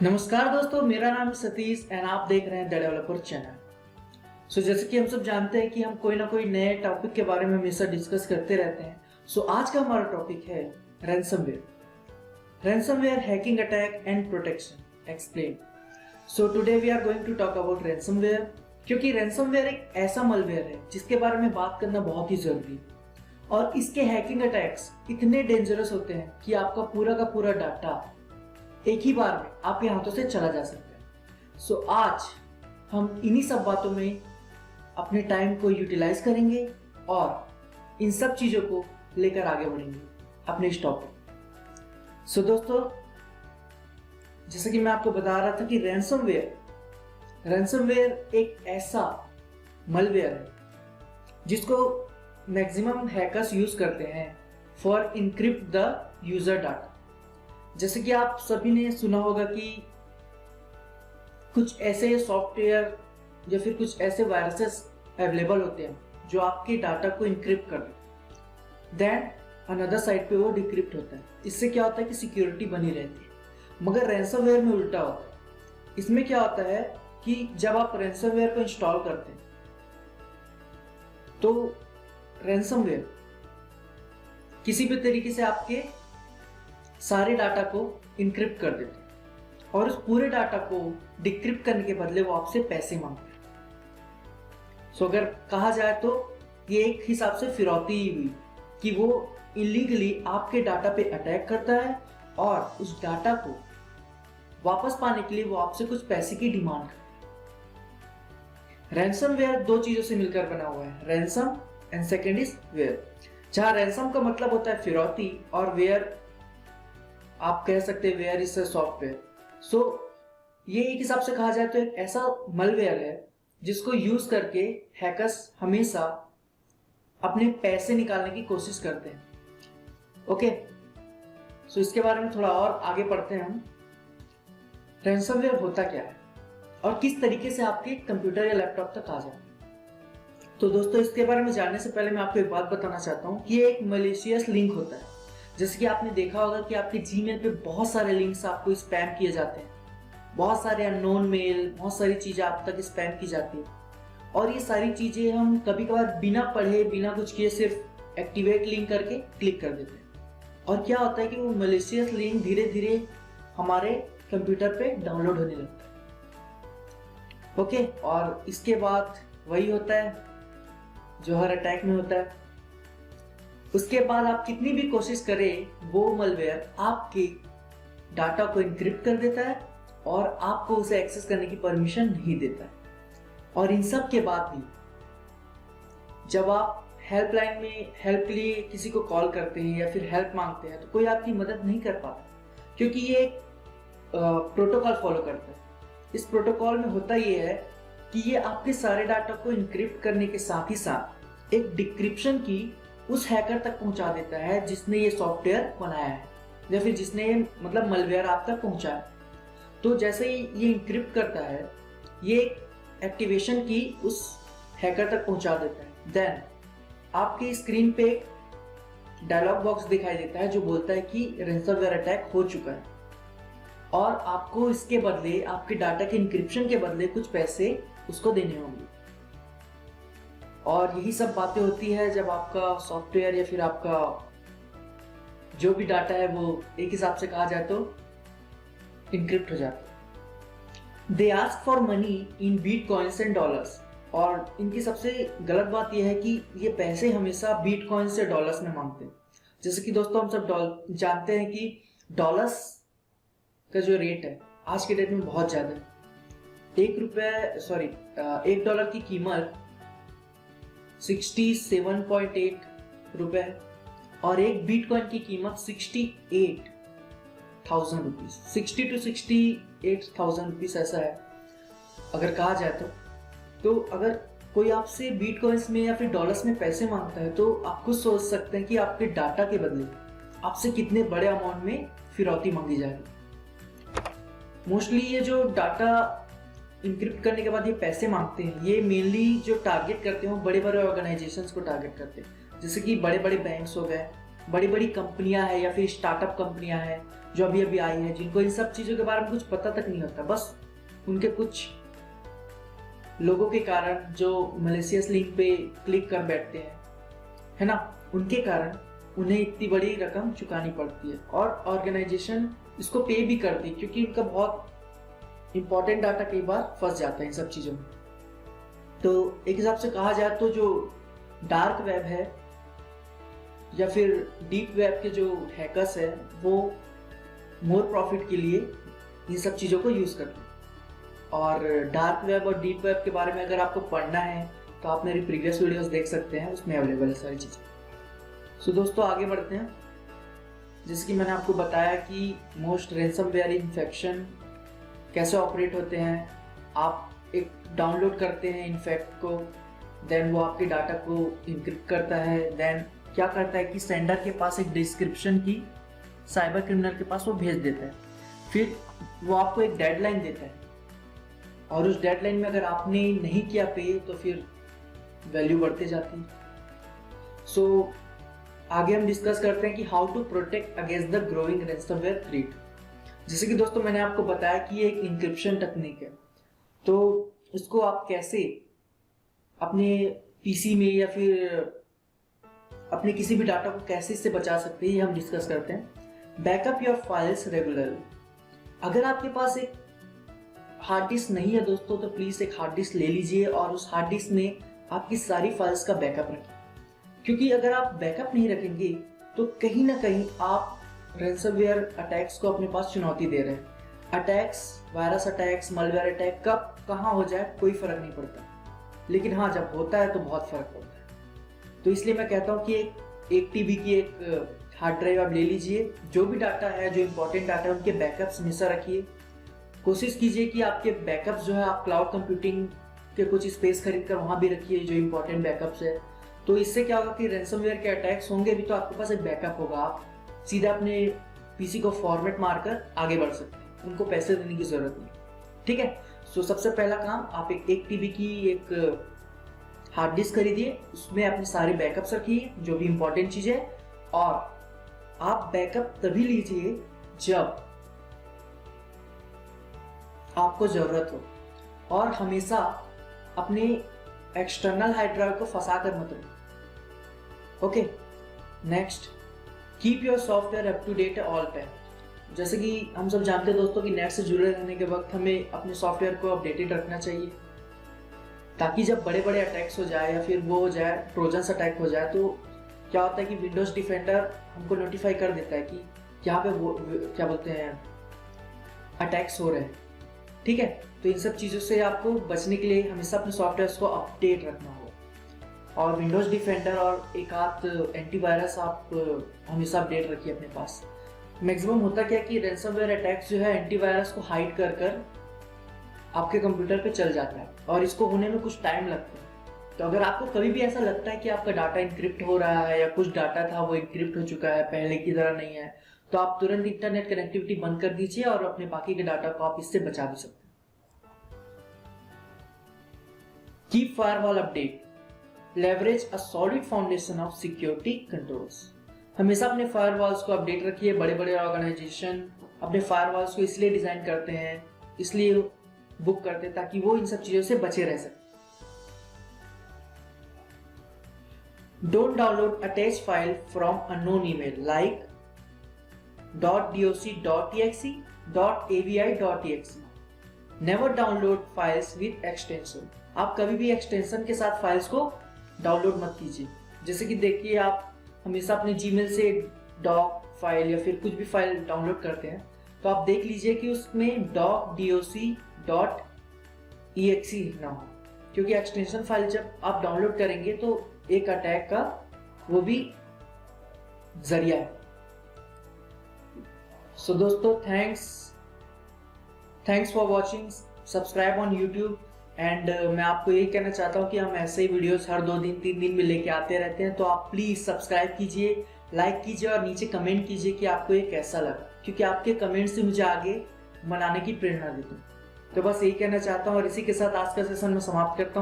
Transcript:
नमस्कार दोस्तों, मेरा नाम सतीश एंड आप देख रहे हैं द डेवलपर चैनल। जैसे कि हम सब जानते हैं कि हम कोई ना कोई नए टॉपिक के बारे में हमेशा डिस्कस करते रहते हैं। आज का हमारा टॉपिक है ransomware hacking attack and protection explain. Today we are going to talk about ransomware, क्योंकि रैंसमवेयर एक ऐसा मलवेयर है जिसके बारे में बात करना बहुत ही जरूरी है। और इसके हैकिंग अटैक्स इतने डेंजरस होते हैं कि आपका पूरा का पूरा डाटा एक ही बार में आपके हाथों से चला जा सकता है। आज हम इन्हीं सब बातों में अपने टाइम को यूटिलाइज करेंगे और इन सब चीजों को लेकर आगे बढ़ेंगे अपने इस टॉपिक। दोस्तों, जैसे कि मैं आपको बता रहा था कि रैंसमवेयर एक ऐसा मलवेयर है जिसको मैक्सिमम हैकर्स यूज करते हैं for encrypt the user data. जैसे कि आप सभी ने सुना होगा कि कुछ ऐसे सॉफ्टवेयर या फिर कुछ ऐसे वायरसेस अवेलेबल होते हैं जो आपके डाटा को इनक्रिप्ट कर दें, देन अनदर साइड पे वो डिक्रिप्ट होता है। इससे क्या होता है कि सिक्योरिटी बनी रहती है। मगर रैंसमवेयर में उल्टा होता है। इसमें क्या होता है कि जब आप रैंसमवेयर को इंस्टॉल करते हैं तो रैंसमवेयर किसी भी तरीके से आपके सारे डाटा को इनक्रिप्ट कर देते हैं और उस पूरे डाटा को डिक्रिप्ट करने के बदले वो आपसे पैसे मांगते हैं। अगर कहा जाए तो ये एक हिसाब से फिरौती ही हुई कि वो इलीगली आपके डाटा पे अटैक करता है और उस डाटा को वापस पाने के लिए वो आपसे कुछ पैसे की डिमांड करता है। रैंसमवेयर दो चीजों से मिलकर बना हुआ है, ransom and second is ware. जहां रैंसम का मतलब होता है फिरौती और वेयर आप कह सकते हैं वेयर इज अ सॉफ्टवेयर। ये एक हिसाब से कहा जाए तो एक ऐसा मलवेयर है जिसको यूज करके हैकर्स हमेशा अपने पैसे निकालने की कोशिश करते हैं। ओके, इसके बारे में थोड़ा और आगे पढ़ते हैं हम। रैंसमवेयर होता क्या है और किस तरीके से आपके कंप्यूटर या लैपटॉप तक आ जाए। तो दोस्तों, इसके बारे में जानने से पहले मैं आपको एक बात बताना चाहता हूँ कि ये एक मलेशियस लिंक होता है। जैसे कि आपने देखा होगा कि आपके जीमेल पे बहुत सारे लिंक्स आपको स्पैम किए जाते हैं, बहुत सारे अननोन मेल, बहुत सारी चीजें आप तक स्पैम की जाती है। और ये सारी चीजें हम कभी कभार बिना पढ़े बिना कुछ किए सिर्फ एक्टिवेट लिंक करके क्लिक कर देते हैं। और क्या होता है कि वो मलेशियस लिंक धीरे धीरे हमारे कंप्यूटर पे डाउनलोड होने लगता है। ओके, और इसके बाद वही होता है जो हर अटैक में होता है। उसके बाद आप कितनी भी कोशिश करें, वो मलवेयर आपके डाटा को इनक्रिप्ट कर देता है और आपको उसे एक्सेस करने की परमिशन नहीं देता है। और इन सब के बाद भी जब आप हेल्पलाइन में हेल्प के लिए किसी को कॉल करते हैं या फिर हेल्प मांगते हैं तो कोई आपकी मदद नहीं कर पाता, क्योंकि ये एक प्रोटोकॉल फॉलो करता है। इस प्रोटोकॉल में होता ये है कि ये आपके सारे डाटा को इनक्रिप्ट करने के साथ ही साथ एक डिक्रिप्शन की उस हैकर तक पहुंचा देता है जिसने ये सॉफ्टवेयर बनाया है या फिर जिसने मतलब मलवेयर आप तक पहुंचाया। तो जैसे ही ये इंक्रिप्ट करता है, ये एक्टिवेशन की उस हैकर तक पहुंचा देता है। देन आपकी स्क्रीन पे एक डायलॉग बॉक्स दिखाई देता है जो बोलता है कि रैंसमवेयर अटैक हो चुका है और आपको इसके बदले, आपके डाटा के इंक्रिप्शन के बदले कुछ पैसे उसको देने होंगे। और यही सब बातें होती है जब आपका सॉफ्टवेयर या फिर आपका जो भी डाटा है वो एक हिसाब से कहा जाए तो इनक्रिप्ट हो जाता है। They ask for money in bitcoins and dollars. और इनकी सबसे गलत बात यह है कि ये पैसे हमेशा बिटकॉइन से डॉलर्स में मांगते हैं। जैसे कि दोस्तों, हम सब जानते हैं कि डॉलर्स का जो रेट है आज के डेट में बहुत ज्यादा है। एक डॉलर की कीमत 67.8 रुपए है और एक बिटकॉइन की कीमत 68,000 रुपीज, 60 to 68,000 रुपीज ऐसा है अगर कहा जाए तो अगर कोई आपसे बिटकॉइंस में या फिर डॉलर्स में पैसे मांगता है तो आप खुद सोच सकते हैं कि आपके डाटा के बदले आपसे कितने बड़े अमाउंट में फिरौती मांगी जाएगी। मोस्टली ये जो डाटा इनक्रिप्ट करने के बाद ये पैसे मांगते हैं, ये मेनली जो टारगेट करते हैं वो बड़े बड़े ऑर्गेनाइजेशंस को टारगेट करते हैं, जैसे कि बड़े बड़े बैंक्स हो गए, बड़ी बड़ी कंपनियां हैं या फिर स्टार्टअप कंपनियां हैं जो अभी अभी आई है, जिनको इन सब चीज़ों के बारे में कुछ पता तक नहीं होता, बस उनके कुछ लोगों के कारण जो मलेशियस लिंक पे क्लिक कर बैठते हैं, है ना, उनके कारण उन्हें इतनी बड़ी रकम चुकानी पड़ती है और ऑर्गेनाइजेशन इसको पे भी करती है, क्योंकि उनका बहुत इंपॉर्टेंट डाटा कई बार फंस जाता है इन सब चीज़ों में। तो एक हिसाब से कहा जाए तो जो डार्क वेब है या फिर डीप वेब के जो हैकर्स है वो मोर प्रॉफिट के लिए इन सब चीज़ों को यूज़ करते हैं। और डार्क वेब और डीप वेब के बारे में अगर आपको पढ़ना है तो आप मेरी प्रीवियस वीडियोस देख सकते हैं, उसमें अवेलेबल है सारी चीज़ें। सो दोस्तों आगे बढ़ते हैं। जैसे कि मैंने आपको बताया कि मोस्ट रैंसमवेयर इन्फेक्शन कैसे ऑपरेट होते हैं। आप एक डाउनलोड करते हैं इन्फेक्ट को, देन वो आपके डाटा को इनक्रिप्ट करता है, देन क्या करता है कि सेंडर के पास एक डिस्क्रिप्शन की साइबर क्रिमिनल के पास वो भेज देता है, फिर वो आपको एक डेडलाइन देता है और उस डेडलाइन में अगर आपने नहीं किया पे तो फिर वैल्यू बढ़ते जाती है। सो आगे हम डिस्कस करते हैं कि how to protect against the growing ransomware threat. जैसे कि दोस्तों मैंने आपको बताया कि ये एक इंक्रिप्शन टेक्निक है, तो इसको आप कैसे अपने पीसी में या फिर अपने किसी भी डाटा को कैसे इससे बचा सकते हैं, ये हम डिस्कस करते हैं। Backup your files regularly. अगर आपके पास एक हार्ड डिस्क नहीं है दोस्तों तो प्लीज एक हार्ड डिस्क ले लीजिए और उस हार्ड डिस्क में आपकी सारी फाइल्स का बैकअप रखिए, क्योंकि अगर आप बैकअप नहीं रखेंगे तो कहीं ना कहीं आप रैंसमवेयर अटैक्स को अपने पास चुनौती दे रहे हैं। Attacks, virus attacks, malware attack कब कहाँ हो जाए कोई फर्क नहीं पड़ता, लेकिन हाँ जब होता है तो बहुत फर्क पड़ता है। तो इसलिए मैं कहता हूँ कि एक टीबी की एक हार्ड ड्राइव आप ले लीजिए, जो भी डाटा है, जो इंपॉर्टेंट डाटा है उनके बैकअप्स हमेशा रखिए। कोशिश कीजिए कि आपके बैकअप्स जो है आप क्लाउड कंप्यूटिंग के कुछ स्पेस खरीद कर वहाँ भी रखिए जो इंपॉर्टेंट बैकअप्स है। तो इससे क्या होगा कि रैंसमवेयर के अटैक्स होंगे भी तो आपके पास एक बैकअप होगा, आप सीधा अपने पीसी को फॉर्मेट मारकर आगे बढ़ सकते हैं, उनको पैसे देने की जरूरत नहीं। ठीक है, सो सबसे पहला काम आप एक टीबी की एक हार्ड डिस्क खरीदिए, उसमें अपने सारे बैकअप्स रखिए जो भी इंपॉर्टेंट चीज है, और आप बैकअप तभी लीजिए जब आपको जरूरत हो, और हमेशा अपने एक्सटर्नल हार्ड ड्राइव को फंसा कर मत रखो। Okay, next, keep your software up to date all time. जैसे कि हम सब जानते हैं दोस्तों कि नेट से जुड़े रहने के वक्त हमें अपने सॉफ्टवेयर को अपडेटेड रखना चाहिए, ताकि जब बड़े बड़े अटैक्स हो जाए या फिर वो हो जाए ट्रोजन्स अटैक हो जाए तो क्या होता है कि विंडोज डिफेंडर हमको नोटिफाई कर देता है कि यहाँ पे वो क्या बोलते हैं अटैक्स हो रहे हैं। ठीक है, तो इन सब चीज़ों से आपको बचने के लिए हमेशा अपने सॉफ्टवेयर को अपडेट रखना होगा, और विंडोज डिफेंडर और एक आध एंटीवायरस आप हमेशा अपडेट रखिए अपने पास। मैक्सिमम होता क्या कि रैंसमवेयर अटैक्स जो है एंटीवायरस को हाइड कर कर आपके कंप्यूटर पे चल जाता है और इसको होने में कुछ टाइम लगता है। तो अगर आपको कभी भी ऐसा लगता है कि आपका डाटा इंक्रिप्ट हो रहा है या कुछ डाटा था वो इंक्रिप्ट हो चुका है, पहले की तरह नहीं है, तो आप तुरंत इंटरनेट कनेक्टिविटी बंद कर दीजिए और अपने बाकी के डाटा को आप इससे बचा भी सकते हैं। Keep firewall update, leverage a solid foundation of security controls. हमेशा अपने फायरवॉल्स को अपडेट रखिए। बड़े बड़े ऑर्गेनाइजेशन अपने फायरवॉल्स को इसलिए डिजाइन करते हैं, इसलिए बुक करते हैं ताकि वो इन सब चीजों से बचे रह सके। Don't download attached file from unknown email like .doc.exe, .avi.exe. Never download files with extension. आप कभी भी एक्सटेंशन के साथ फाइल्स को डाउनलोड मत कीजिए। जैसे कि देखिए आप हमेशा अपने जीमेल से डॉक फाइल या फिर कुछ भी फाइल डाउनलोड करते हैं तो आप देख लीजिए कि उसमें .doc.exe लिखना हो, क्योंकि एक्सटेंशन फाइल जब आप डाउनलोड करेंगे तो एक अटैक का वो भी जरिया है। सो दोस्तों thanks for watching, subscribe on YouTube and मैं आपको यही कहना चाहता हूँ कि हम ऐसे ही वीडियोस हर 2 दिन 3 दिन में लेके आते रहते हैं, तो आप प्लीज सब्सक्राइब कीजिए, लाइक कीजिए और नीचे कमेंट कीजिए कि आपको ये कैसा लगा, क्योंकि आपके कमेंट से मुझे आगे बनाने की प्रेरणा देते हैं। तो बस यही कहना चाहता हूँ और इसी के साथ आज का सेशन में समाप्त करता हूँ।